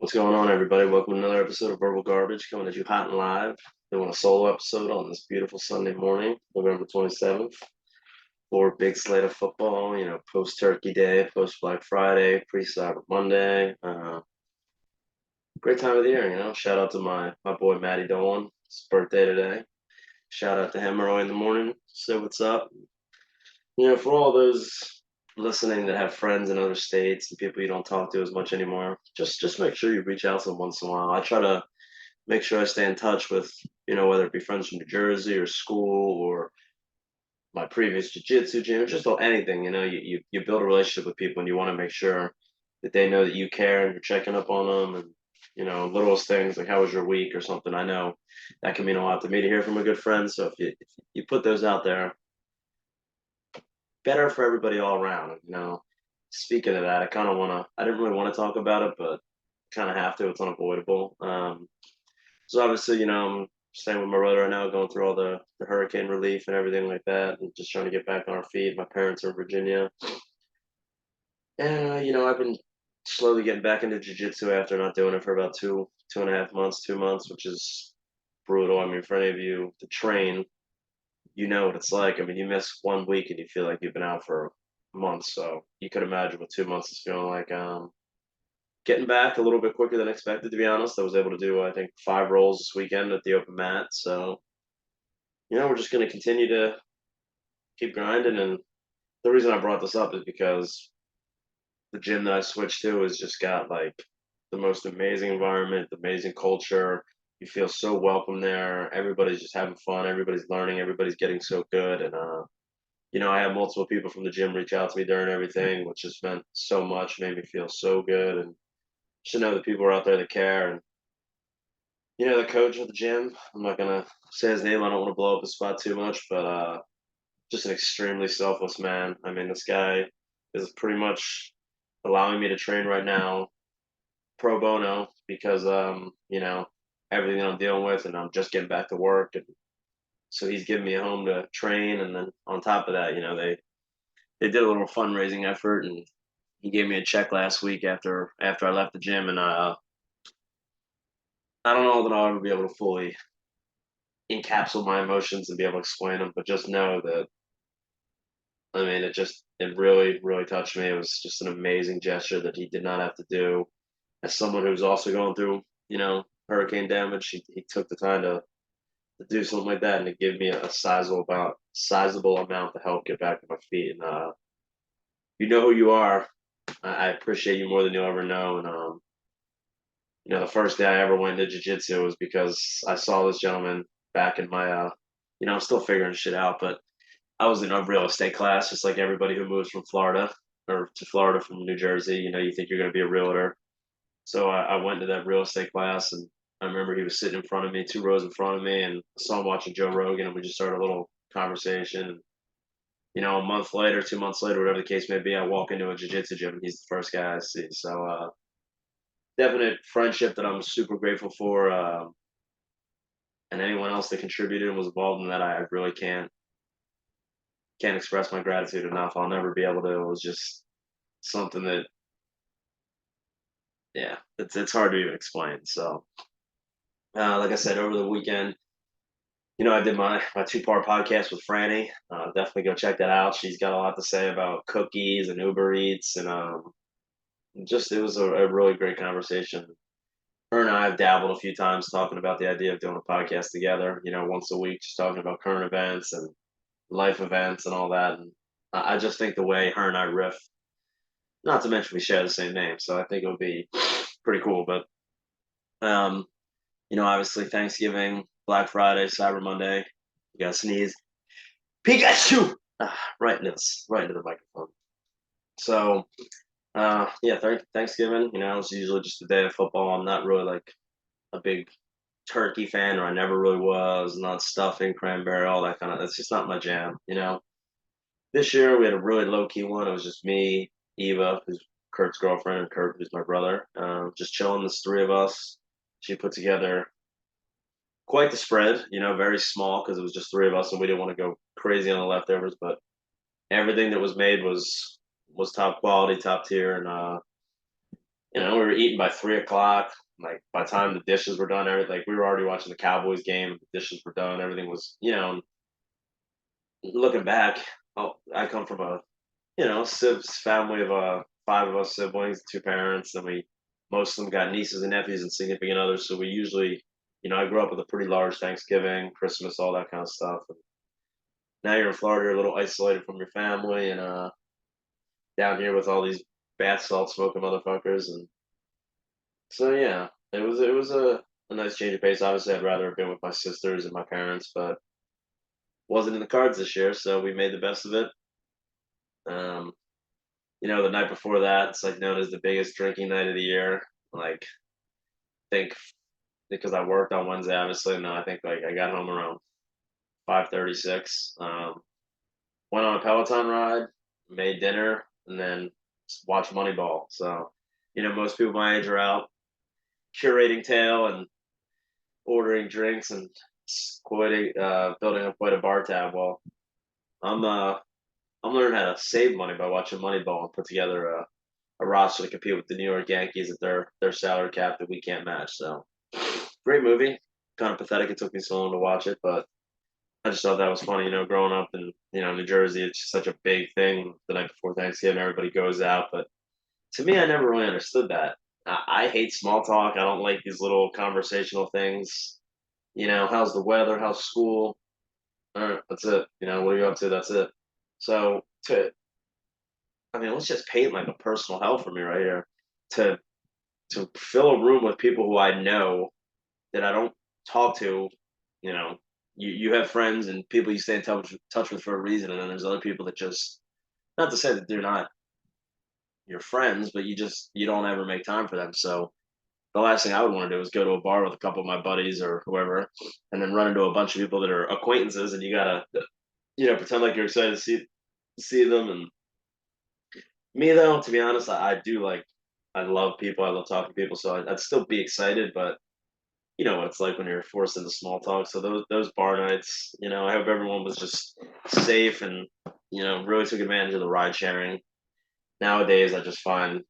What's going on, everybody? Welcome to another episode of Verbal Garbage, coming at you hot and live. Doing a solo episode on this beautiful Sunday morning, November 27th. For big slate of football, post Turkey Day, post Black Friday, pre Cyber Monday. Great time of the year, Shout out to my boy Matty Dolan. It's his birthday today. Shout out to him early in the morning. Say what's up. For all those listening that have friends in other states and people you don't talk to as much anymore, just make sure you reach out to them once in a while. I try to make sure I stay in touch with, whether it be friends from New Jersey or school or my previous jiu-jitsu gym, just anything. You build a relationship with people and you want to make sure that they know that you care and you're checking up on them, and littlest things like how was your week or something. I know that can mean a lot to me to hear from a good friend. So if you put those out there, better for everybody all around. Speaking of that, I didn't really want to talk about it, but kind of have to. It's unavoidable. So obviously, I'm staying with my brother right now, going through all the hurricane relief and everything like that, and just trying to get back on our feet. My parents are in Virginia, and I've been slowly getting back into jiu-jitsu after not doing it for about 2.5 months, 2 months, which is brutal. I mean, for any of you to train, you know what it's like. I mean, you miss 1 week and you feel like you've been out for months. So you could imagine what 2 months is feeling like. Getting back a little bit quicker than expected, to be honest. I was able to do, I think, 5 rolls this weekend at the open mat. So, we're just going to continue to keep grinding. And the reason I brought this up is because the gym that I switched to has just got like the most amazing environment, amazing culture. You feel so welcome there. Everybody's just having fun. Everybody's learning. Everybody's getting so good. And, I had multiple people from the gym reach out to me during everything, which just meant so much, made me feel so good. And just to know that people are out there that care. And, the coach of the gym, I'm not going to say his name. I don't want to blow up his spot too much, but just an extremely selfless man. I mean, this guy is pretty much allowing me to train right now pro bono because, everything that I'm dealing with, and I'm just getting back to work. And so he's giving me a home to train. And then on top of that, they did a little fundraising effort, and he gave me a check last week after I left the gym. And I don't know that I'll ever be able to fully encapsulate my emotions and be able to explain them, but just know that, I mean, it really, really touched me. It was just an amazing gesture that he did not have to do. As someone who's also going through, hurricane damage, he took the time to do something like that and to give me a sizable amount to help get back to my feet. And you know who you are. I appreciate you more than you'll ever know. And the first day I ever went into jiu-jitsu was because I saw this gentleman back in my I'm still figuring shit out, but I was in a real estate class, just like everybody who moves from Florida or to Florida from New Jersey. You think you're going to be a realtor. So I went to that real estate class, and I remember he was sitting in front of me, 2 rows in front of me, and I saw him watching Joe Rogan, and we just started a little conversation. And, a month later, 2 months later, whatever the case may be, I walk into a jiu-jitsu gym, and he's the first guy I see. So definite friendship that I'm super grateful for. And anyone else that contributed and was involved in that, I really can't express my gratitude enough. I'll never be able to. It was just something that, yeah, it's hard to even explain. So, like I said, over the weekend, I did my 2-part podcast with Franny. Definitely go check that out. She's got a lot to say about cookies and Uber Eats, and just it was a really great conversation. Her and I have dabbled a few times talking about the idea of doing a podcast together. Once a week, just talking about current events and life events and all that. And I just think the way her and I riff, not to mention we share the same name, so I think it would be pretty cool. But obviously Thanksgiving, Black Friday, Cyber Monday, you got to sneeze. Pikachu, right into the microphone. So yeah, Thanksgiving, it's usually just a day of football. I'm not really like a big turkey fan, or I never really was. Not stuffing, cranberry, all that kind of. That's just not my jam. This year we had a really low key one. It was just me, Eva, who's Kurt's girlfriend, and Kurt, who's my brother. Just chilling. There's 3 of us. She put together quite the spread. Very small because it was just 3 of us, and we didn't want to go crazy on the leftovers. But everything that was made was top quality, top tier, and We were eating by 3 o'clock. Like by the time the dishes were done, everything like we were already watching the Cowboys game. The dishes were done. Everything was, looking back. Oh, I come from a Sibs family of five of us siblings, two parents, and we most of them got nieces and nephews and significant others. So we usually, I grew up with a pretty large Thanksgiving, Christmas, all that kind of stuff. And now you're in Florida, you're a little isolated from your family, and down here with all these bath salt smoking motherfuckers, and so yeah, it was a nice change of pace. Obviously, I'd rather have been with my sisters and my parents, but wasn't in the cards this year, so we made the best of it. Um, the night before that, it's like known as the biggest drinking night of the year. Like, think because I worked on Wednesday, obviously. No, I think like I got home around 5:36. Went on a Peloton ride, made dinner, and then watched Moneyball. So, most people my age are out curating tail and ordering drinks and building up quite a bar tab. Well, I'm uh, I'm learning how to save money by watching Moneyball and put together a roster to compete with the New York Yankees at their salary cap that we can't match. So great movie. Kind of pathetic it took me so long to watch it, but I just thought that was funny. Growing up in New Jersey, it's just such a big thing. The night before Thanksgiving, everybody goes out, but to me, I never really understood that. I hate small talk. I don't like these little conversational things. How's the weather? How's school? All right, that's it. What are you up to? That's it. So I mean, let's just paint like a personal hell for me right here. To to fill a room with people who I know that I don't talk to, you know, you have friends and people you stay in touch with for a reason, and then there's other people that just not to say that they're not your friends, but you don't ever make time for them. So the last thing I would want to do is go to a bar with a couple of my buddies or whoever, and then run into a bunch of people that are acquaintances, and you gotta pretend like you're excited to see them. And me though, to be honest, I do like I love people. I love talking to people, so I'd still be excited, but you know what it's like when you're forced into small talk. So those bar nights, I hope everyone was just safe and really took advantage of the ride sharing. Nowadays, I just find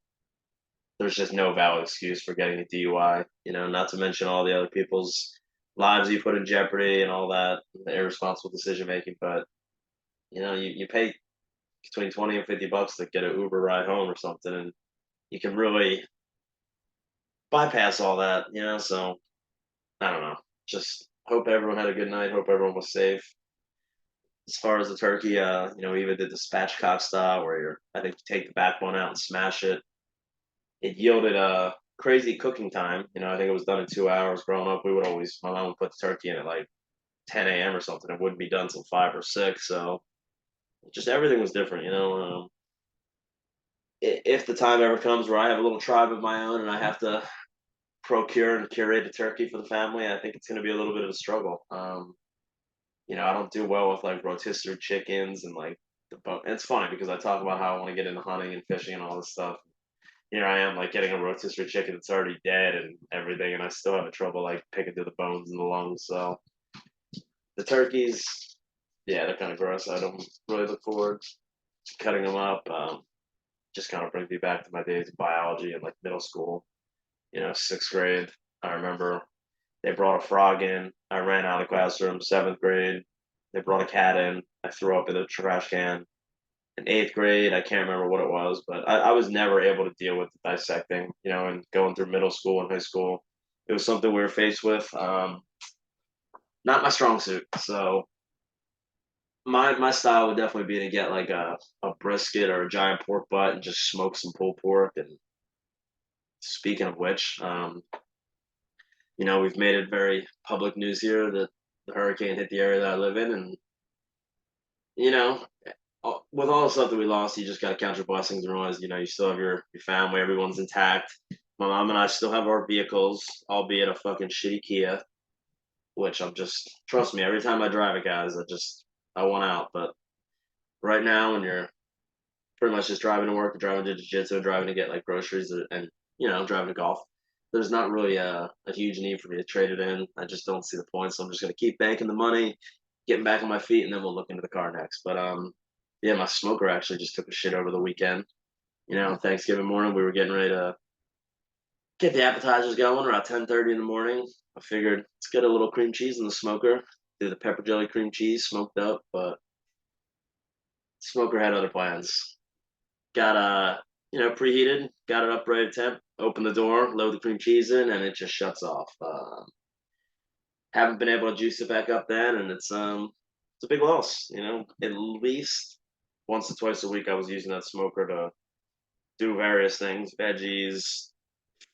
there's just no valid excuse for getting a DUI. Not to mention all the other people's lives you put in jeopardy and all that, the irresponsible decision making. But you pay between 20 and $50 to get an Uber ride home or something, and you can really bypass all that. So I don't know. Just hope everyone had a good night. Hope everyone was safe. As far as the turkey, we even did the spatchcock style where I think you take the backbone out and smash it. It yielded a crazy cooking time. I think it was done in 2 hours. Growing up, my mom would put the turkey in at like 10 a.m. or something. It wouldn't be done till 5 or 6. So just everything was different. If the time ever comes where I have a little tribe of my own and I have to procure and curate a turkey for the family, I think it's going to be a little bit of a struggle. I don't do well with like rotisserie chickens and like the bone. It's funny because I talk about how I want to get into hunting and fishing and all this stuff. Here I am like getting a rotisserie chicken that's already dead and everything, and I still have trouble like picking through the bones and the lungs. So the turkeys, yeah, they're kind of gross. I don't really look forward to cutting them up. Just kind of brings me back to my days of biology and like middle school. Sixth grade. I remember they brought a frog in. I ran out of the classroom. Seventh grade, they brought a cat in. I threw up in the trash can. In eighth grade, I can't remember what it was, but I was never able to deal with the dissecting, and going through middle school and high school. It was something we were faced with. Not my strong suit. So my style would definitely be to get like a brisket or a giant pork butt and just smoke some pulled pork. And speaking of which, we've made it very public news here that the hurricane hit the area that I live in, and you know, with all the stuff that we lost, you just got to count your blessings and realize, you still have your family, everyone's intact. My mom and I still have our vehicles, albeit a fucking shitty Kia, which I'm just trust me. Every time I drive it, guys, I want out. But right now, when you're pretty much just driving to work, driving to jiu-jitsu, driving to get like groceries, and driving to golf. There's not really a huge need for me to trade it in. I just don't see the point, so I'm just gonna keep banking the money, getting back on my feet, and then we'll look into the car next. But yeah, my smoker actually just took a shit over the weekend. Thanksgiving morning we were getting ready to get the appetizers going around 10:30 in the morning. I figured let's get a little cream cheese in the smoker. Do the pepper jelly cream cheese smoked up, but smoker had other plans. Got preheated, got it up right at temp, open the door, load the cream cheese in, and it just shuts off. Haven't been able to juice it back up then, and it's a big loss. At least once or twice a week I was using that smoker to do various things, veggies,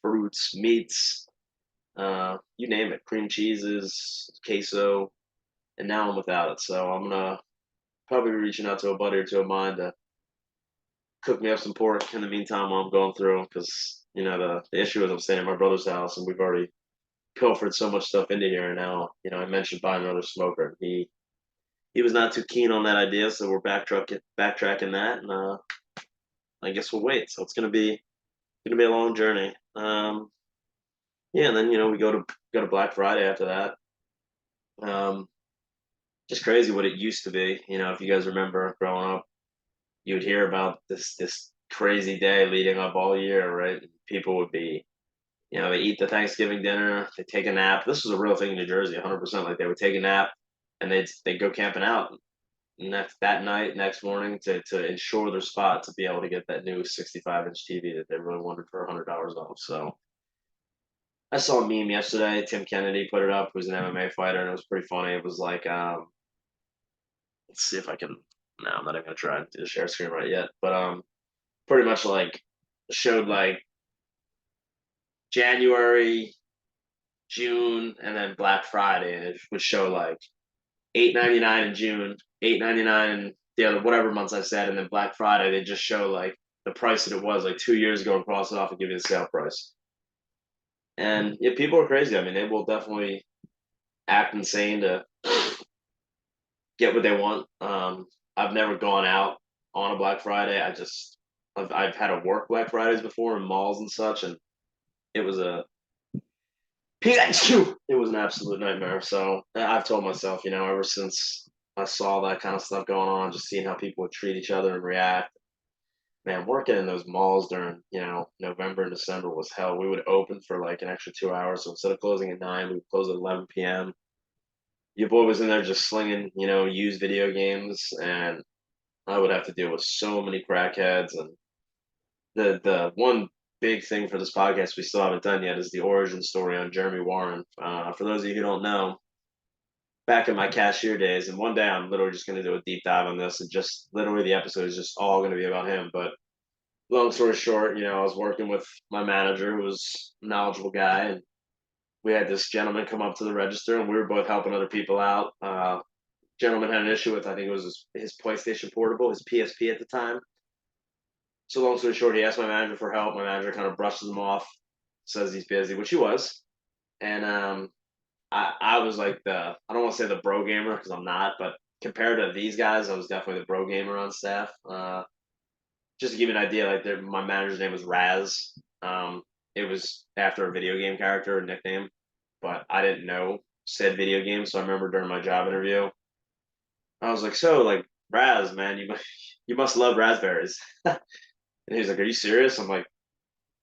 fruits, meats, you name it, cream cheeses, queso, and now I'm without it. So I'm gonna probably be reaching out to a buddy or two of mine to cook me up some pork in the meantime while I'm going through, because the issue is I'm staying at my brother's house and we've already pilfered so much stuff into here. And now I mentioned buying another smoker. He was not too keen on that idea, so we're backtracking that, and I guess we'll wait. So it's gonna be a long journey. Yeah, and then we go to Black Friday after that. Um, just crazy what it used to be. If you guys remember growing up, you would hear about this crazy day leading up all year, right? People would be, they eat the Thanksgiving dinner, they take a nap. This was a real thing in New Jersey, 100%. Like they would take a nap and they'd go camping out that night, next morning to ensure their spot to be able to get that new 65-inch TV that they really wanted for $100 off. So I saw a meme yesterday. Tim Kennedy put it up, who's an MMA fighter, and it was pretty funny. It was like, let's see if I can. No, I'm not even gonna try to do the share screen right yet. But pretty much like showed like January, June, and then Black Friday, and it would show like 8.99 in June, 8.99 in the other whatever months I said, and then Black Friday they just show like the price that it was like 2 years ago and cross it off and give you the sale price. And yeah, people are crazy. I mean, they will definitely act insane to get what they want. I've never gone out on a Black Friday. I've had to work Black Fridays before in malls and such, and it was a Pikachu. It was an absolute nightmare. So I've told myself, ever since I saw that kind of stuff going on, just seeing how people would treat each other and react. Man, working in those malls during November and December was hell. We would open for like an extra 2 hours, so instead of closing at 9, we would close at 11 p.m. Your boy was in there just slinging, used video games, and I would have to deal with so many crackheads. And the one big thing for this podcast we still haven't done yet is the origin story on Jeremy Warren. For those of you who don't know, back in my cashier days, and one day I'm literally just going to do a deep dive on this, and just literally the episode is just all going to be about him. But long story short, I was working with my manager, who was a knowledgeable guy, and we had this gentleman come up to the register, and we were both helping other people out. Gentleman had an issue with, I think it was his PlayStation Portable, his PSP at the time. So long story short, he asked my manager for help. My manager kind of brushes him off, says he's busy, which he was. And I was like I don't want to say the bro gamer because I'm not, but compared to these guys, I was definitely the bro gamer on staff. Just to give you an idea, like my manager's name was Raz. It was after a video game character, a nickname, but I didn't know said video game. So I remember during my job interview, I was like, "So, like, Raz, man, you must love raspberries." And he's like, "Are you serious?" I'm like,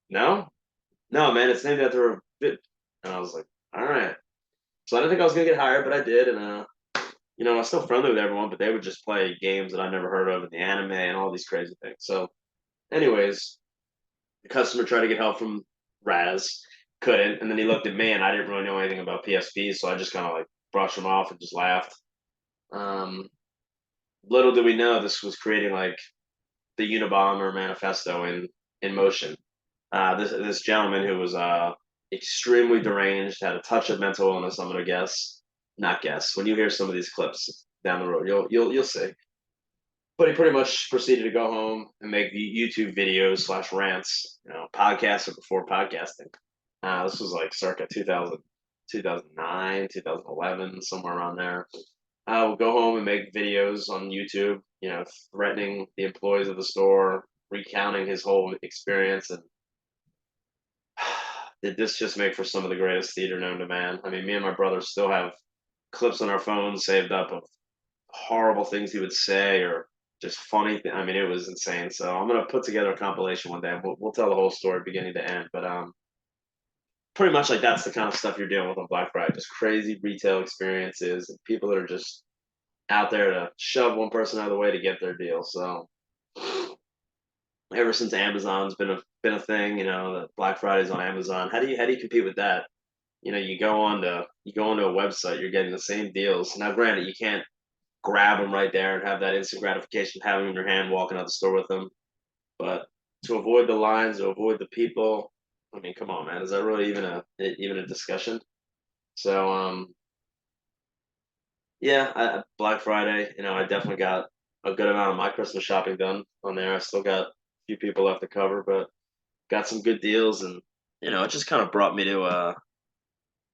"No, no, man, it's named after a bit." And I was like, "All right." So I didn't think I was gonna get hired, but I did, and I was still friendly with everyone, but they would just play games that I never heard of in the anime and all these crazy things. So, anyways, the customer tried to get help from Raz, couldn't, and then he looked at me, and I didn't really know anything about PSPs, so I just kind of like brushed him off and just laughed. Um, Little did we know this was creating like the Unabomber manifesto in motion. This gentleman who was extremely deranged, had a touch of mental illness. I'm gonna guess, not guess. When you hear some of these clips down the road, you'll see. But he pretty much proceeded to go home and make the YouTube videos slash rants. Podcasting before podcasting. This was like circa 2000, 2009, 2011, somewhere around there. I would go home and make videos on YouTube, threatening the employees of the store, recounting his whole experience. And did this just make for some of the greatest theater known to man? I mean, me and my brother still have clips on our phones saved up of horrible things he would say or just funny. I mean, it was insane. So I'm gonna put together a compilation one day. And we'll tell the whole story beginning to end. But pretty much like that's the kind of stuff you're dealing with on Black Friday. Just crazy retail experiences and people that are just out there to shove one person out of the way to get their deal. So ever since Amazon's been a thing, that Black Friday's on Amazon. How do you compete with that? You go onto a website, you're getting the same deals. Now, granted, you can't grab them right there and have that instant gratification of having them in your hand, walking out the store with them. But to avoid the lines, to avoid the people, I mean, come on, man, is that really even a discussion? So, yeah, Black Friday, I definitely got a good amount of my Christmas shopping done on there. I still got a few people left to cover, but got some good deals, and it just kind of brought me to. I'm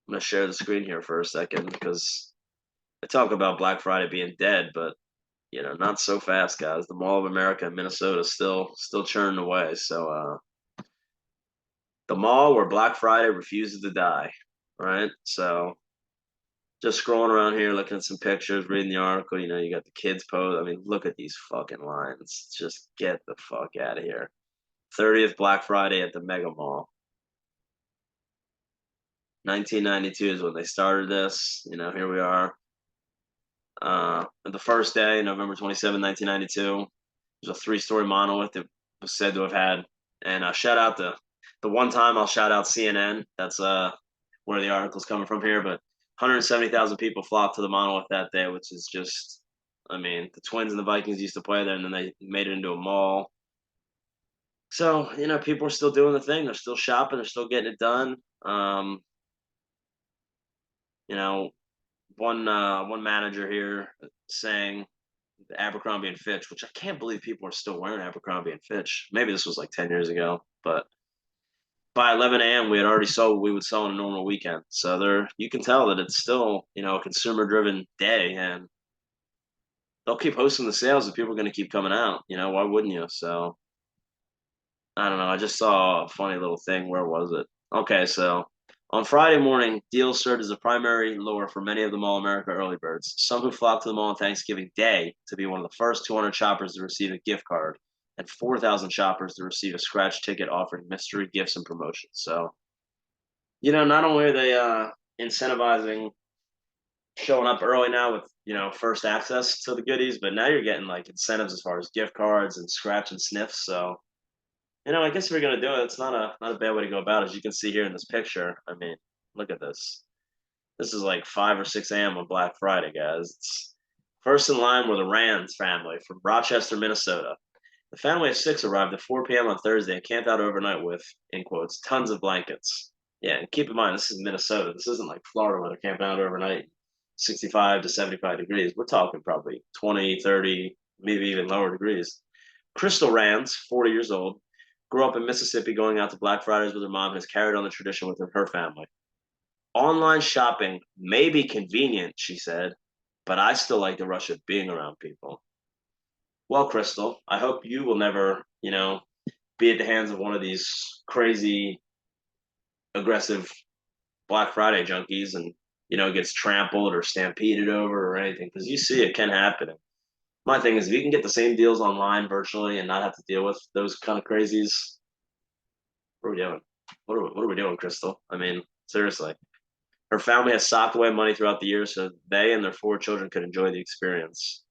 gonna share the screen here for a second because I talk about Black Friday being dead, but not so fast, guys. The Mall of America in Minnesota is still churning away. So, the mall where Black Friday refuses to die, right? So just scrolling around here, looking at some pictures, reading the article. You got the kids post. I mean, look at these fucking lines. Just get the fuck out of here. 30th Black Friday at the Mega Mall. 1992 is when they started this. Here we are. The first day, November 27, 1992, there's a three-story monolith that was said to have had. And shout out the one time I'll shout out CNN. That's where the article's coming from here, but 170,000 people flocked to the monolith that day, which is just, I mean, the Twins and the Vikings used to play there, and then they made it into a mall. So, people are still doing the thing. They're still shopping. They're still getting it done. You know, one manager here saying the Abercrombie and Fitch, which I can't believe people are still wearing Abercrombie and Fitch. Maybe this was like 10 years ago, but by 11 a.m. we had already sold what we would sell on a normal weekend. So you can tell that it's still, a consumer driven day, and they'll keep hosting the sales and people are going to keep coming out. Why wouldn't you? So I don't know. I just saw a funny little thing. Where was it? Okay, so on Friday morning, deals served as a primary lure for many of the Mall America early birds. Some who flocked to the mall on Thanksgiving Day to be one of the first 200 shoppers to receive a gift card, and 4,000 shoppers to receive a scratch ticket offering mystery gifts and promotions. So, not only are they incentivizing showing up early now with first access to the goodies, but now you're getting like incentives as far as gift cards and scratch and sniffs. So I guess if you're gonna do it, it's not a bad way to go about it. As you can see here in this picture, I mean, look at this. This is like 5 or 6 a.m. on Black Friday, guys. It's first in line were the Rands family from Rochester, Minnesota. The family of six arrived at 4 p.m. on Thursday and camped out overnight with, in quotes, tons of blankets. Yeah, and keep in mind, this is Minnesota. This isn't like Florida where they're camping out overnight, 65 to 75 degrees. We're talking probably 20, 30, maybe even lower degrees. Crystal Rands, 40 years old, grew up in Mississippi going out to Black Fridays with her mom and has carried on the tradition with her family. Online shopping may be convenient, she said, but I still like the rush of being around people. Well, Crystal, I hope you will never, be at the hands of one of these crazy, aggressive Black Friday junkies and, gets trampled or stampeded over or anything, because you see it can happen. My thing is, if you can get the same deals online virtually and not have to deal with those kind of crazies, what are we doing? What are we doing, Crystal? I mean, seriously. Her family has socked away money throughout the year so they and their four children could enjoy the experience.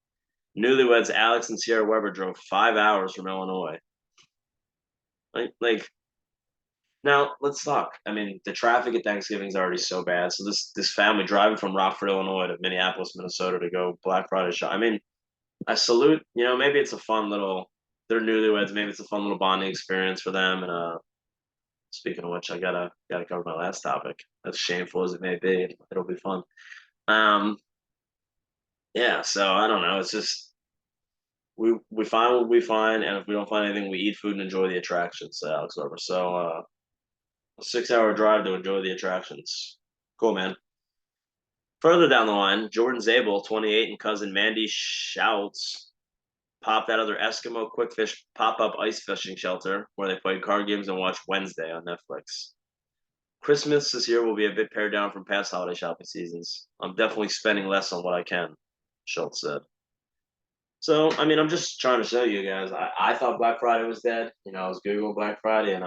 Newlyweds Alex and Sierra Weber drove 5 hours from Illinois. Like now, let's talk. I mean, the traffic at Thanksgiving is already so bad. So this family driving from Rockford, Illinois to Minneapolis, Minnesota to go Black Friday shop. I mean, I salute. Maybe it's a fun little. They're newlyweds. Maybe it's a fun little bonding experience for them. And speaking of which, I gotta cover my last topic. As shameful as it may be, it'll be fun. Um, yeah. So I don't know. It's just we find what we find, and if we don't find anything, we eat food and enjoy the attractions. Alex Weber. So a 6 hour drive to enjoy the attractions. Cool, man. Further down the line, Jordan Zabel, 28, and cousin Mandy Schultz popped out of their Eskimo Quick Fish pop-up ice fishing shelter where they played card games and watched Wednesday on Netflix. Christmas this year will be a bit pared down from past holiday shopping seasons. I'm definitely spending less on what I can, Schultz said. So, I mean, I'm just trying to show you guys. I thought Black Friday was dead. I was Googling Black Friday, and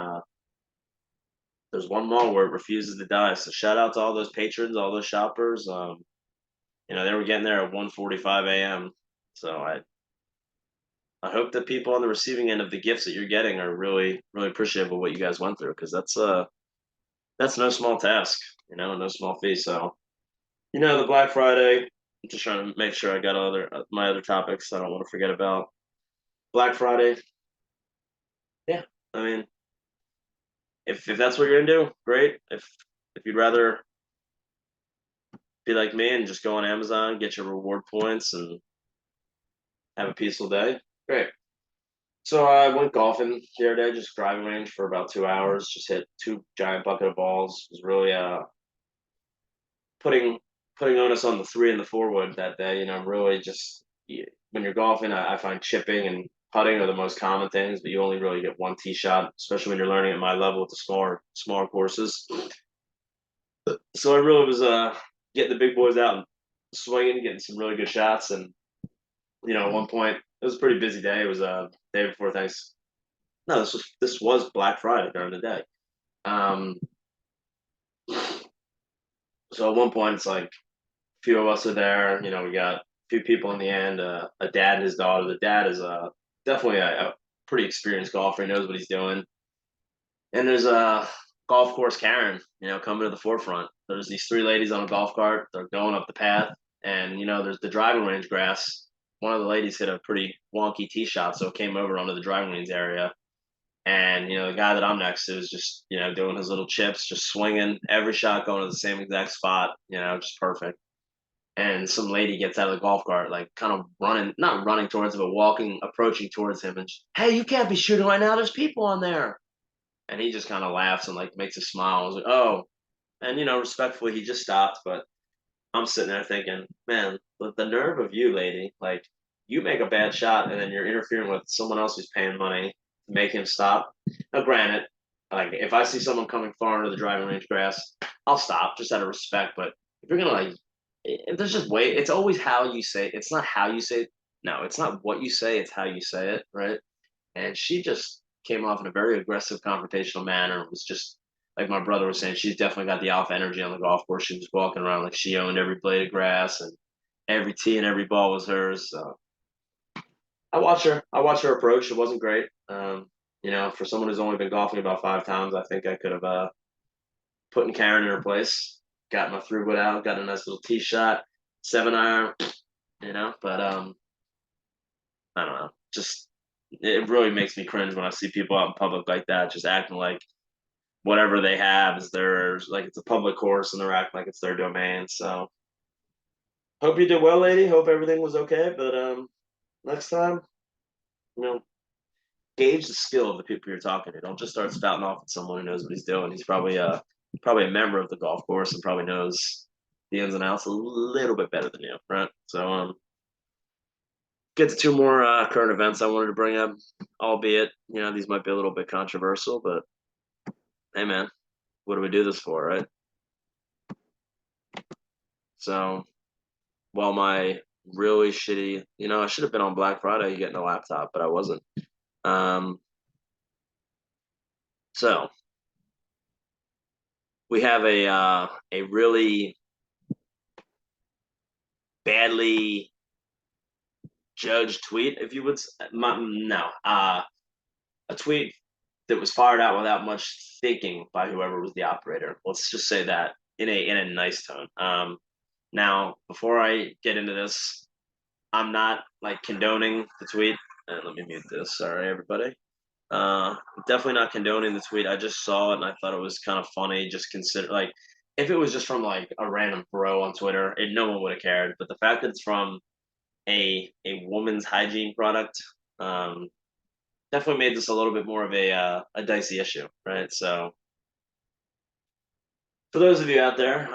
there's one mall where it refuses to die. So shout out to all those patrons, all those shoppers. They were getting there at 1:45 a.m. So I hope that people on the receiving end of the gifts that you're getting are really really appreciative of what you guys went through, because that's no small task, no small fee. So the Black Friday. I'm just trying to make sure I got my other topics I don't want to forget about. Black Friday. Yeah, I mean, if that's what you're into, great. If you'd rather be like me and just go on Amazon, get your reward points, and have a peaceful day, great. So I went golfing the other day, just driving range for about 2 hours. Just hit two giant bucket of balls. It was really putting putting onus on the three and the four wood that day. Really just when you're golfing, I find chipping and putting are the most common things, but you only really get one tee shot, especially when you're learning at my level with the smaller courses. So I really was getting the big boys out and swinging, getting some really good shots, and at one point it was a pretty busy day. It was day before thanks. No, this was Black Friday during the day. Um, so at one point it's like a few of us are there. We got a few people in the end. A dad and his daughter. The dad is definitely a pretty experienced golfer. He knows what he's doing. And there's a golf course Karen, coming to the forefront. There's these three ladies on a golf cart. They're going up the path, and there's the driving range grass. One of the ladies hit a pretty wonky tee shot, so it came over onto the driving range area. And the guy that I'm next to is just doing his little chips, just swinging every shot going to the same exact spot, just perfect. And some lady gets out of the golf cart, like kind of running, not running towards him, but walking, approaching towards him, and hey, you can't be shooting right now. There's people on there. And he just kind of laughs and like makes a smile. I was like, oh, and respectfully, he just stopped. But I'm sitting there thinking, man, the nerve of you, lady, like you make a bad shot and then you're interfering with someone else who's paying money to make him stop. Now, granted, like if I see someone coming far into the driving range grass, I'll stop just out of respect. But if you're gonna there's just way. It's always how you say it. It's not how you say it. No, it's not what you say. It's how you say it, right? And she just came off in a very aggressive, confrontational manner. It was just like my brother was saying, she's definitely got the alpha energy on the golf course. She was walking around like she owned every blade of grass and every tee and every ball was hers. So I watched her. I watched her approach. It wasn't great. For someone who's only been golfing about 5 times, I think I could have put in Karen in her place, got my three wood out, got a nice little tee shot, 7-iron. But I don't know. Just it really makes me cringe when I see people out in public like that, just acting like whatever they have is theirs, like it's a public course, and they're acting like it's their domain. So, hope you did well, lady. Hope everything was okay. But next time, you know, gauge the skill of the people you're talking to. Don't just start spouting off at someone who knows what he's doing. He's probably a member of the golf course and probably knows the ins and outs a little bit better than you, right? So, get to two more current events I wanted to bring up, albeit these might be a little bit controversial, but hey, man, what do we do this for, right? So, while my really shitty, I should have been on Black Friday getting a laptop, but I wasn't. Um, so we have a really badly judged tweet, if you would. No, a tweet that was fired out without much thinking by whoever was the operator. Let's just say that in a nice tone. Now, before I get into this, I'm not like condoning the tweet. And let me mute this. Sorry, everybody. Definitely not condoning the tweet. I just saw it and I thought it was kind of funny. Just consider like if it was just from like a random bro on Twitter, no one would have cared. But the fact that it's from a woman's hygiene product, um, definitely made this a little bit more of a dicey issue, right? So for those of you out there,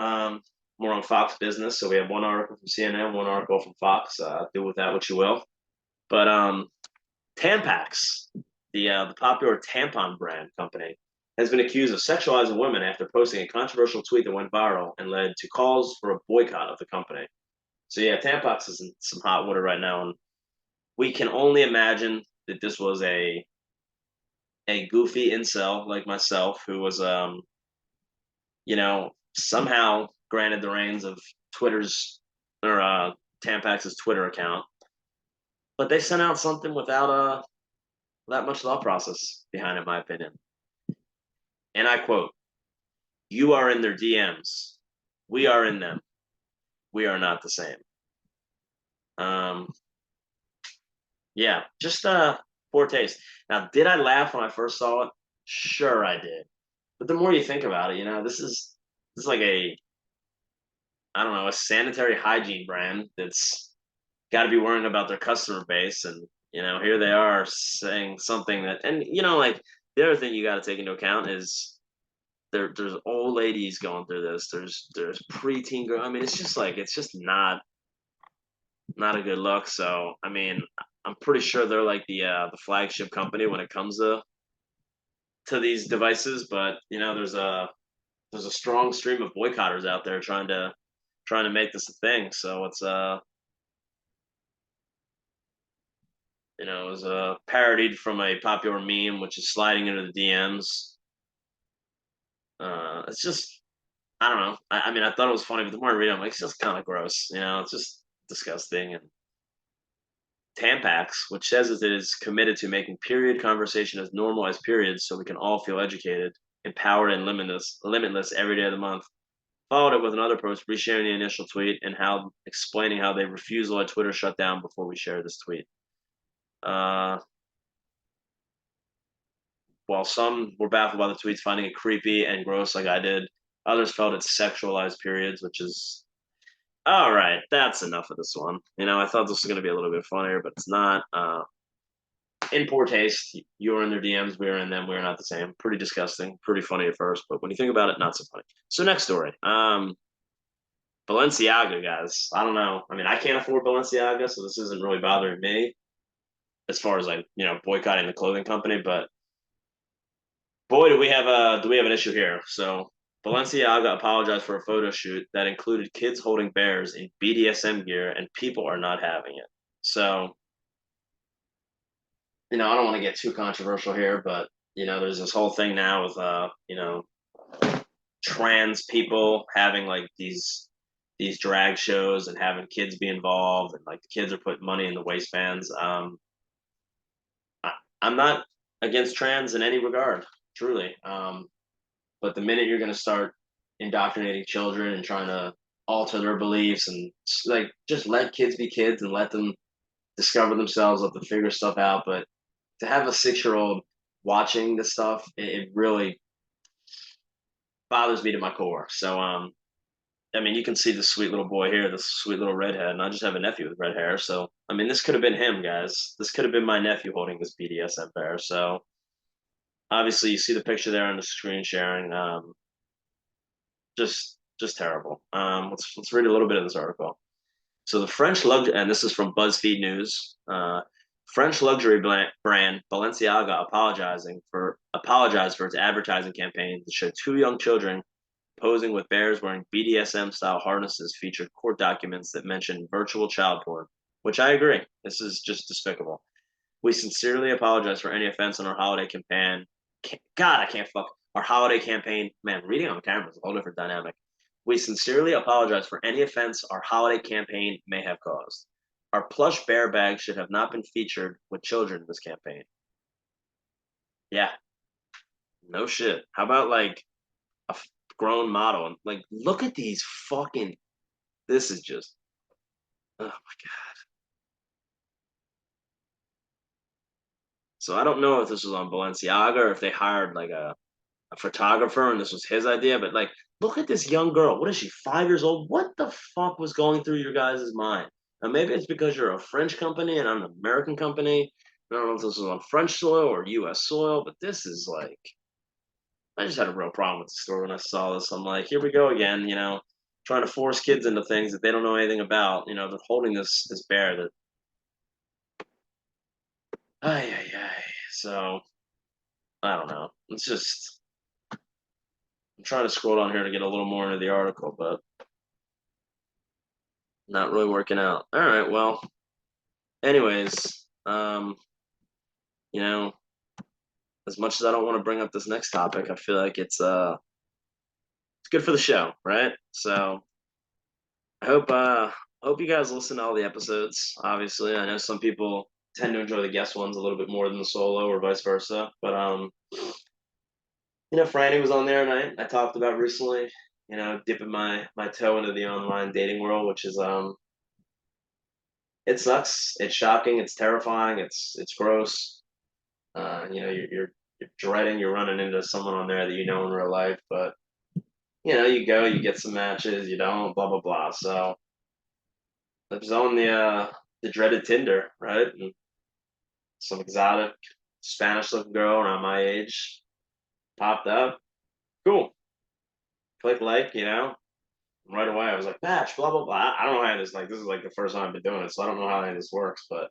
more on Fox Business. So we have one article from CNN, one article from Fox. Do with that what you will. But Tampax, the popular tampon brand company, has been accused of sexualizing women after posting a controversial tweet that went viral and led to calls for a boycott of the company. So yeah, Tampax is in some hot water right now, and we can only imagine that this was a goofy incel like myself who was somehow granted the reins of Twitter's or Tampax's Twitter account, but they sent out something without that much thought process behind it, in my opinion. And I quote, "You are in their DMs. We are in them. We are not the same." Um, yeah, just poor taste. Now, did I laugh when I first saw it? Sure, I did. But the more you think about it, this is like a I don't know a sanitary hygiene brand that's got to be worrying about their customer base, and here they are saying something that, and like the other thing you got to take into account is there's old ladies going through this. There's preteen girl. I mean, it's just not a good look. So I mean, I'm pretty sure they're like the flagship company when it comes to these devices. But there's a strong stream of boycotters out there trying to make this a thing. So it's it was parodied from a popular meme, which is sliding into the DMs. It's just I don't know. I mean, I thought it was funny, but the more I read it, I'm like, it's just kind of gross. It's just disgusting. And Tampax, which says that it is committed to making period conversation as normal as periods, so we can all feel educated, empowered, and limitless every day of the month. Followed it with another post resharing the initial tweet and how explaining how they refused to let Twitter shut down before we share this tweet. Uh, while some were baffled by the tweets, finding it creepy and gross like I did, others felt it sexualized periods, which is all right. That's enough of this one. I thought this was going to be a little bit funnier, but it's not. In poor taste. You were in their DMs, we were in them. We are not the same. Pretty disgusting. Pretty funny at first, but when you think about it, not so funny. So next story. Balenciaga, guys. I don't know. I mean, I can't afford Balenciaga, so this isn't really bothering me as far as like boycotting the clothing company. But boy, do we have an issue here. So Balenciaga apologized for a photo shoot that included kids holding bears in BDSM gear, and people are not having it. So I don't want to get too controversial here, but there's this whole thing now with trans people having like these drag shows and having kids be involved, and like the kids are putting money in the waistbands. I, I'm not against trans in any regard, truly. But the minute you're going to start indoctrinating children and trying to alter their beliefs and like just let kids be kids and let them discover themselves, let them figure stuff out. But to have a 6-year-old watching this stuff, it really bothers me to my core. So, I mean, you can see the sweet little boy here, this sweet little redhead, and I just have a nephew with red hair. So, I mean, this could have been him, guys. This could have been my nephew holding this BDSM bear. So, obviously, you see the picture there on the screen sharing. Just terrible. Let's read a little bit of this article. So the French luxury, and this is from BuzzFeed News. French luxury brand Balenciaga apologized for its advertising campaign to show two young children posing with bears wearing BDSM style harnesses featured court documents that mention virtual child porn, which I agree. This is just despicable. We sincerely apologize for any offense on our holiday campaign. God, I can't fuck our holiday campaign. Man, reading on camera is a whole different dynamic. We sincerely apologize for any offense our holiday campaign may have caused. Our plush bear bag should have not been featured with children in this campaign. Yeah, no shit. How about like a grown model? Like, look at these fucking. This is just. Oh my god. So I don't know if this was on Balenciaga or if they hired like a photographer and this was his idea, but like, look at this young girl. What is she, 5 years old? What the fuck was going through your guys' mind? Now, maybe it's because you're a French company and I'm an American company. I don't know if this was on French soil or US soil, but this is like, I just had a real problem with the story when I saw this. I'm like, here we go again, trying to force kids into things that they don't know anything about. They're holding this bear that, ay, ay, ay. So, I don't know. It's just, I'm trying to scroll down here to get a little more into the article, but not really working out. All right, well, anyways, you know, as much as I don't want to bring up this next topic, I feel like it's it's good for the show, right? So I hope you guys listen to all the episodes. Obviously, I know some people tend to enjoy the guest ones a little bit more than the solo, or vice versa. But Franny was on there, and I talked about recently. Dipping my toe into the online dating world, which is it sucks. It's shocking. It's terrifying. It's gross. You're dreading you're running into someone on there that you know in real life, but you go, you get some matches, you don't, blah blah blah. So I was on the dreaded Tinder, right? And some exotic Spanish looking girl around my age popped up. Cool. Click like. Right away I was like, match, blah blah blah. I don't know how this is like the first time I've been doing it, so I don't know how any of this works, but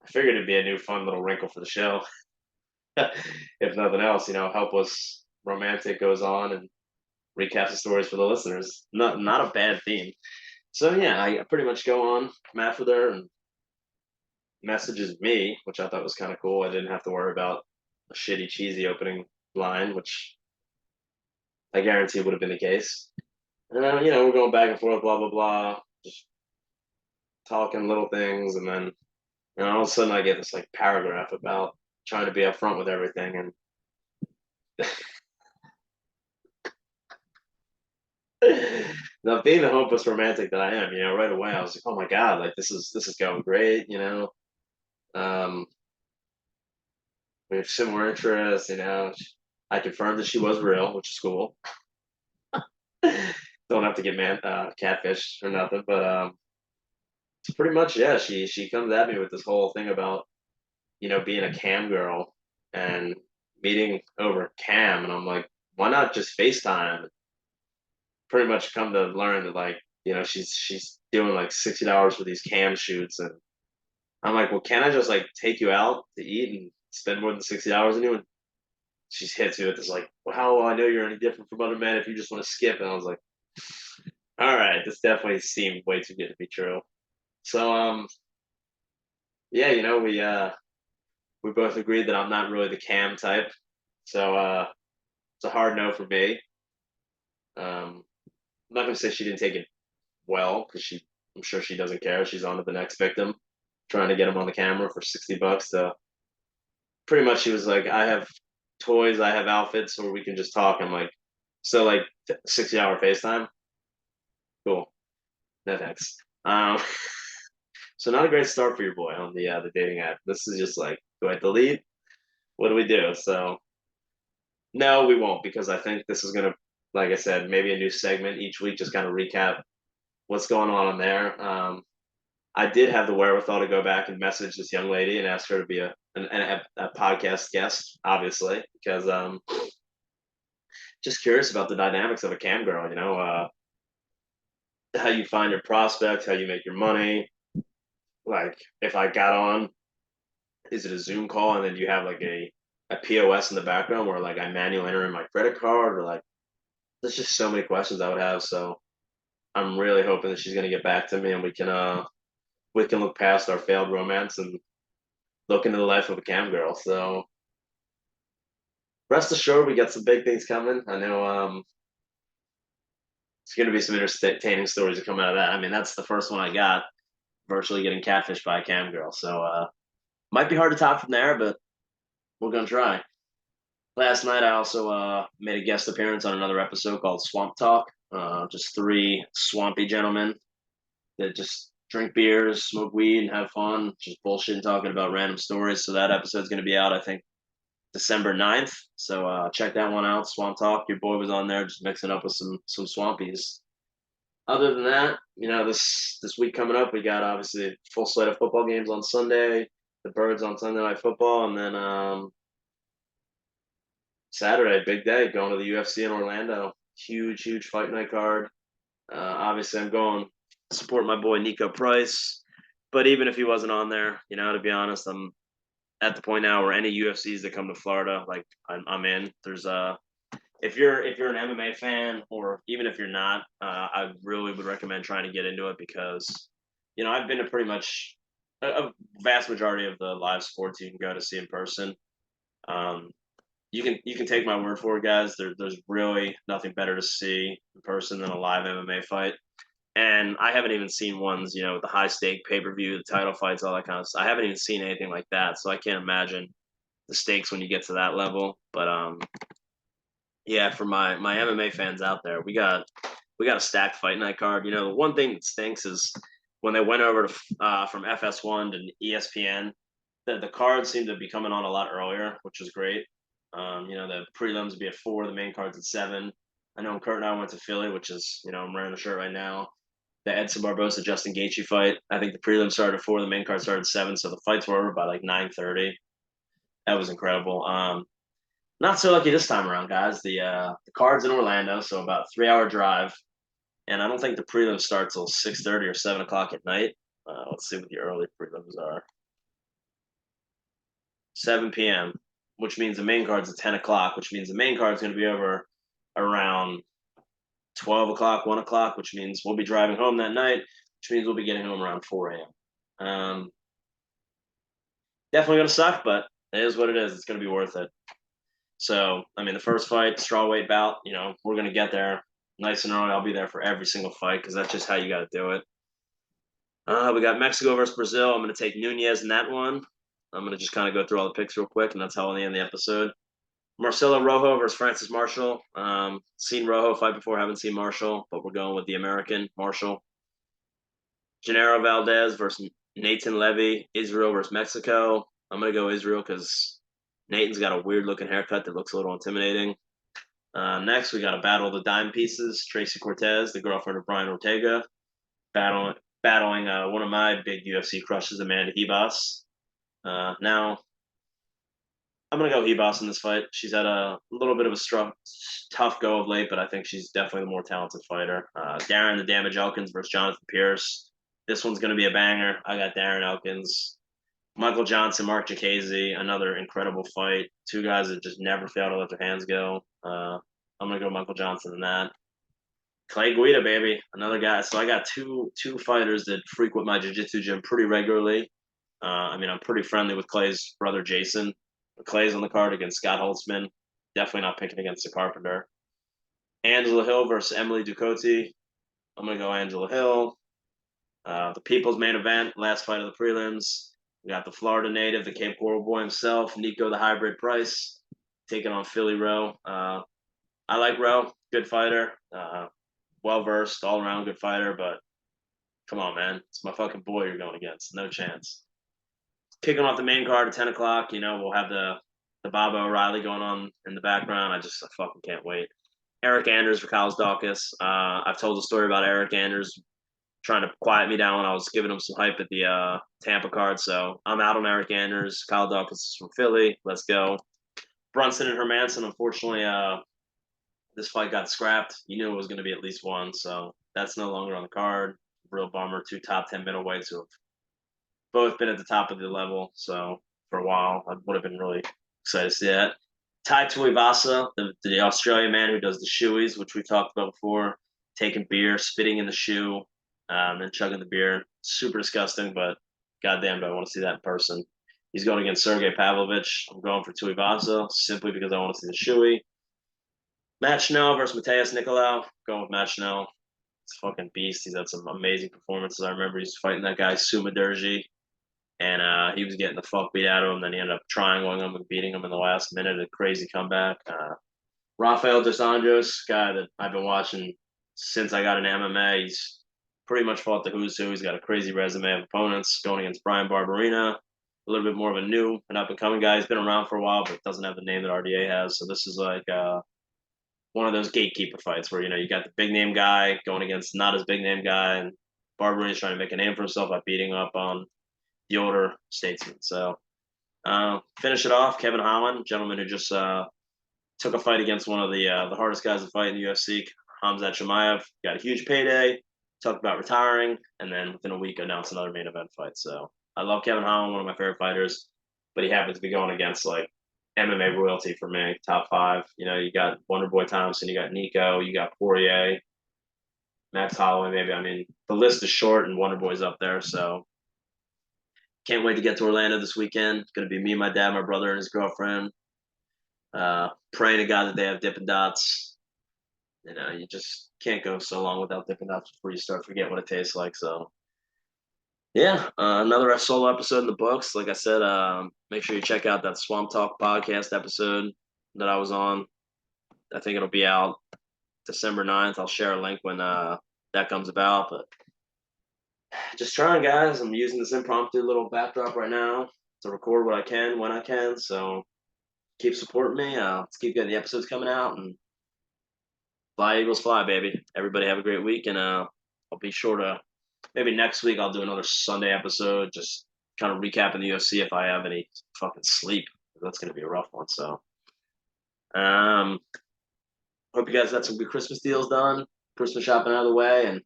I figured it'd be a new fun little wrinkle for the show. If nothing else, helpless romantic goes on and recaps the stories for the listeners. Not a bad theme. So yeah, I pretty much go on, match with her, and messages me, which I thought was kind of cool. I didn't have to worry about a shitty, cheesy opening line, which I guarantee would have been the case. And then, we're going back and forth, blah blah blah, just talking little things, and then all of a sudden I get this like paragraph about trying to be upfront with everything, and now being the hopeless romantic that I am, right away I was like, oh my god, like this is going great. Um, we have similar interests. I confirmed that she was real, which is cool. Don't have to get catfish or nothing, but it's pretty much, yeah. She comes at me with this whole thing about being a cam girl and meeting over cam, and I'm like, why not just FaceTime? Pretty much come to learn that like she's doing like $60 for these cam shoots, and I'm like, well, can I just like take you out to eat and spend more than $60 on you? And she hits me with this like, well, how will I know you're any different from other men if you just want to skip? And I was like, all right, this definitely seemed way too good to be true. So yeah, we both agreed that I'm not really the cam type. So it's a hard no for me. I'm not gonna say she didn't take it well, because I'm sure she doesn't care. She's on to the next victim, trying to get him on the camera for $60. So pretty much she was like, I have toys, I have outfits, or we can just talk. I'm like, so like 60-hour FaceTime? Cool. No thanks. So not a great start for your boy on the dating app. This is just like, do I delete? What do we do? So no, we won't, because I think this is gonna, like I said, maybe a new segment each week, just kind of recap what's going on there. I did have the wherewithal to go back and message this young lady and ask her to be a podcast guest, obviously, because just curious about the dynamics of a cam girl. How you find your prospects, how you make your money. Like, if I got on, is it a Zoom call and then you have like a POS in the background where like I manually enter in my credit card, or like there's just so many questions I would have. So I'm really hoping that she's gonna get back to me, and we can look past our failed romance and look into the life of a cam girl. So rest assured, we got some big things coming. I know it's going to be some entertaining stories that come out of that. I mean, that's the first one I got, virtually getting catfished by a cam girl. So might be hard to top from there, but we're going to try. Last night, I also made a guest appearance on another episode called Swamp Talk. Just three swampy gentlemen that just drink beers, smoke weed, and have fun, just bullshit and talking about random stories. So that episode's going to be out, I think, December 9th. So check that one out. Swamp Talk. Your boy was on there just mixing up with some swampies. Other than that, this week coming up, we got obviously a full slate of football games on Sunday. The Birds on Sunday Night Football, and then Saturday, big day, going to the UFC in Orlando. Huge fight night card. Obviously, I'm going to support my boy Nico Price. But even if he wasn't on there, to be honest, I'm at the point now where any UFCs that come to Florida, like I'm in. There's if you're an MMA fan, or even if you're not, I really would recommend trying to get into it, because I've been to pretty much a vast majority of the live sports you can go to see in person. Um, you can take my word for it, guys. There's really nothing better to see in person than a live MMA fight. And I haven't even seen ones, with the high stake pay per view, the title fights, all that kind of stuff. I haven't even seen anything like that, so I can't imagine the stakes when you get to that level. But yeah, for my MMA fans out there, we got a stacked fight night card. The one thing that stinks is when they went over to from FS1 to ESPN, the cards seem to be coming on a lot earlier, which is great. The prelims would be at 4, the main cards at 7. I know Kurt and I went to Philly, which is, I'm wearing the shirt right now. The Edson Barbosa Justin Gaethje fight. I think the prelim started at 4, the main card started at 7, so the fights were over by like 9:30. That was incredible. Not so lucky this time around, guys. The card's in Orlando, so about a 3-hour drive, and I don't think the prelims start till 6:30 or 7 o'clock at night. Let's see what the early prelims are. 7 p.m., which means the main card's at 10 o'clock, which means the main card's going to be over around 12 o'clock, 1 o'clock, which means we'll be driving home that night, which means we'll be getting home around 4 a.m. Definitely going to suck, but it is what it is. It's going to be worth it. So, I mean, the first fight, strawweight bout, we're going to get there nice and early. I'll be there for every single fight because that's just how you got to do it. We got Mexico versus Brazil. I'm going to take Nunez in that one. I'm going to just kind of go through all the picks real quick, and that's how I'll end the episode. Marcelo Rojo versus Francis Marshall. Seen Rojo fight before, haven't seen Marshall, but we're going with the American Marshall. Genaro Valdez versus Nathan Levy. Israel versus Mexico. I'm going to go Israel because Nathan's got a weird looking haircut that looks a little intimidating. Next, we got a battle of the dime pieces. Tracy Cortez, the girlfriend of Brian Ortega, battling one of my big UFC crushes, Amanda Ribas. Now, I'm going to go Ribas in this fight. She's had a little bit of a tough go of late, but I think she's definitely the more talented fighter. Darren the Damage Elkins versus Jonathan Pierce. This one's going to be a banger. I got Darren Elkins. Michael Johnson, Mark Jacasey, another incredible fight. Two guys that just never fail to let their hands go. I'm going to go Michael Johnson in that. Clay Guida, baby, another guy. So I got two fighters that frequent my jiu-jitsu gym pretty regularly. I'm pretty friendly with Clay's brother, Jason. Clay's on the card against Scott Holtzman. Definitely not picking against the Carpenter. Angela Hill versus Emily Ducote. I'm going to go Angela Hill. The people's main event, last fight of the prelims. We got the Florida native, the Cape Coral boy himself, Nico the Hybrid Price, taking on Philly Rowe. I like Rowe, good fighter, well-versed, all-around good fighter, but come on, man. It's my fucking boy you're going against. No chance. Kicking off the main card at 10 o'clock, we'll have the Bob O'Reilly going on in the background. I fucking can't wait. Eric Anders for Kyle's Dawkins. I've told the story about Eric Anders trying to quiet me down when I was giving him some hype at the Tampa card. So I'm out on Eric Anders. Kyle Dawkins is from Philly. Let's go. Brunson and Hermanson, unfortunately, this fight got scrapped. You knew it was going to be at least one, so that's no longer on the card. Real bummer. 2 top 10 middleweights who have both been at the top of the level. So for a while, I would have been really excited to see that. Tai Tuivasa, the Australian man who does the shoeies, which we talked about before, taking beer, spitting in the shoe, and chugging the beer. Super disgusting, but goddamn, do I want to see that in person. He's going against Sergey Pavlovich. I'm going for Tuivasa simply because I want to see the shoey. Matt Schnell versus Mateus Nicolau. Going with Matt Schnell. It's a fucking beast. He's had some amazing performances. I remember he's fighting that guy, Suma Durji, and he was getting the fuck beat out of him. Then he ended up triangling him and beating him in the last minute. A crazy comeback. Rafael dos Anjos, guy that I've been watching since I got an MMA. He's pretty much fought the who's who. He's got a crazy resume of opponents going against Brian Barberina, a little bit more of a new and up and coming guy. He's been around for a while, but doesn't have the name that RDA has. So this is like one of those gatekeeper fights where you got the big name guy going against not as big name guy, and Barberina's trying to make a name for himself by beating up on the older statesman. So finish it off, Kevin Holland, gentleman who just took a fight against one of the hardest guys to fight in the UFC, Hamzat Chimaev. Got a huge payday, talked about retiring, and then within a week announced another main event fight. So I love Kevin Holland, one of my favorite fighters, but he happens to be going against like MMA royalty for me, top 5. You got Wonderboy Thompson, you got Nico, you got Poirier, Max Holloway, maybe. I mean, the list is short, and Wonderboy's up there. So can't wait to get to Orlando this weekend. It's going to be me, my dad, my brother, and his girlfriend. Praying to God that they have Dippin' Dots. You know, you just can't go so long without Dippin' Dots before you start forgetting what it tastes like. So yeah, another solo episode in the books. Like I said, make sure you check out that Swamp Talk podcast episode that I was on. I think it'll be out December 9th. I'll share a link when that comes about. But just trying, guys. I'm using this impromptu little backdrop right now to record what I can when I can. So keep supporting me. Let's keep getting the episodes coming out and fly Eagles fly, baby. Everybody have a great week, and I'll be sure to maybe next week I'll do another Sunday episode, just kind of recapping the UFC if I have any fucking sleep. That's gonna be a rough one. So um, hope you guys had some good Christmas deals done, Christmas shopping out of the way, and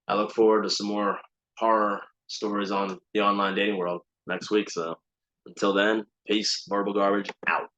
I look forward to some more horror stories on the online dating world next week. So until then, peace. Verbal garbage out.